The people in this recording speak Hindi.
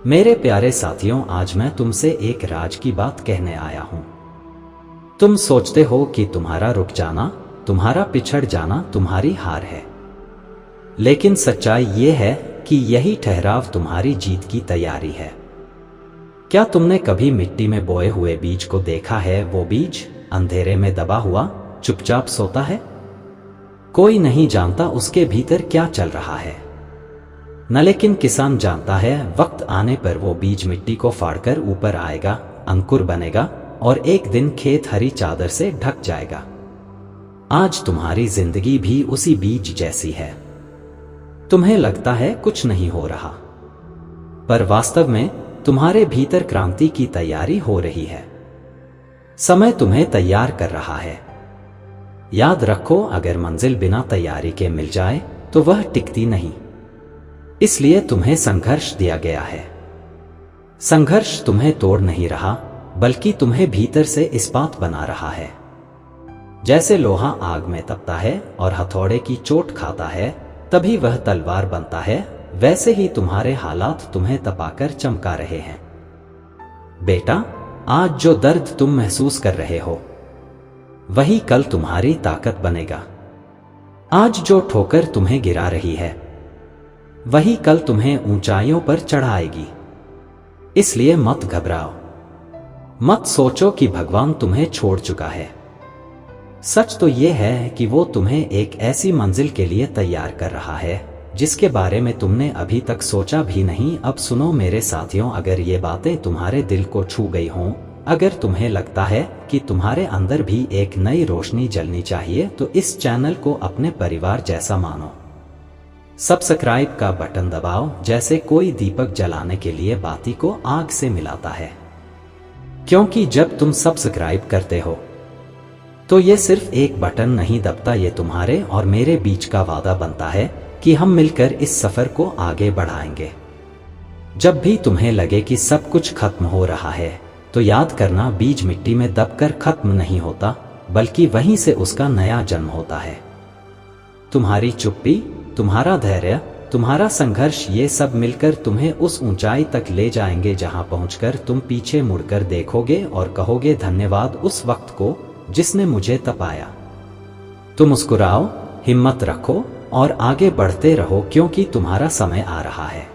मेरे प्यारे साथियों, आज मैं तुमसे एक राज की बात कहने आया हूं। तुम सोचते हो कि तुम्हारा रुक जाना, तुम्हारा पिछड़ जाना तुम्हारी हार है, लेकिन सच्चाई ये है कि यही ठहराव तुम्हारी जीत की तैयारी है। क्या तुमने कभी मिट्टी में बोए हुए बीज को देखा है? वो बीज अंधेरे में दबा हुआ चुपचाप सोता है। कोई नहीं जानता उसके भीतर क्या चल रहा है, न लेकिन किसान जानता है वक्त आने पर वो बीज मिट्टी को फाड़कर ऊपर आएगा, अंकुर बनेगा और एक दिन खेत हरी चादर से ढक जाएगा। आज तुम्हारी जिंदगी भी उसी बीज जैसी है। तुम्हें लगता है कुछ नहीं हो रहा, पर वास्तव में तुम्हारे भीतर क्रांति की तैयारी हो रही है। समय तुम्हें तैयार कर रहा है। याद रखो, अगर मंजिल बिना तैयारी के मिल जाए तो वह टिकती नहीं। इसलिए तुम्हें संघर्ष दिया गया है। संघर्ष तुम्हें तोड़ नहीं रहा, बल्कि तुम्हें भीतर से इस्पात बना रहा है। जैसे लोहा आग में तपता है और हथौड़े की चोट खाता है, तभी वह तलवार बनता है, वैसे ही तुम्हारे हालात तुम्हें तपाकर चमका रहे हैं। बेटा, आज जो दर्द तुम महसूस कर रहे हो, वही कल तुम्हारी ताकत बनेगा। आज जो ठोकर तुम्हें गिरा रही है, वही कल तुम्हें ऊंचाइयों पर चढ़ाएगी। इसलिए मत घबराओ, मत सोचो कि भगवान तुम्हें छोड़ चुका है। सच तो यह है कि वो तुम्हें एक ऐसी मंजिल के लिए तैयार कर रहा है जिसके बारे में तुमने अभी तक सोचा भी नहीं। अब सुनो मेरे साथियों, अगर ये बातें तुम्हारे दिल को छू गई हों, अगर तुम्हें लगता है कि तुम्हारे अंदर भी एक नई रोशनी जलनी चाहिए, तो इस चैनल को अपने परिवार जैसा मानो। सब्सक्राइब का बटन दबाओ, जैसे कोई दीपक जलाने के लिए बाती को आग से मिलाता है। क्योंकि जब तुम सब्सक्राइब करते हो तो ये सिर्फ एक बटन नहीं दबता, ये तुम्हारे और मेरे बीच का वादा बनता है कि हम मिलकर इस सफर को आगे बढ़ाएंगे। जब भी तुम्हें लगे कि सब कुछ खत्म हो रहा है, तो याद करना, बीज मिट्टी में दबकर खत्म नहीं होता, बल्कि वहीं से उसका नया जन्म होता है। तुम्हारी चुप्पी, तुम्हारा धैर्य, तुम्हारा संघर्ष, ये सब मिलकर तुम्हें उस ऊंचाई तक ले जाएंगे जहां पहुंचकर तुम पीछे मुड़कर देखोगे और कहोगे, धन्यवाद उस वक्त को जिसने मुझे तपाया। तुम मुस्कुराओ, हिम्मत रखो और आगे बढ़ते रहो, क्योंकि तुम्हारा समय आ रहा है।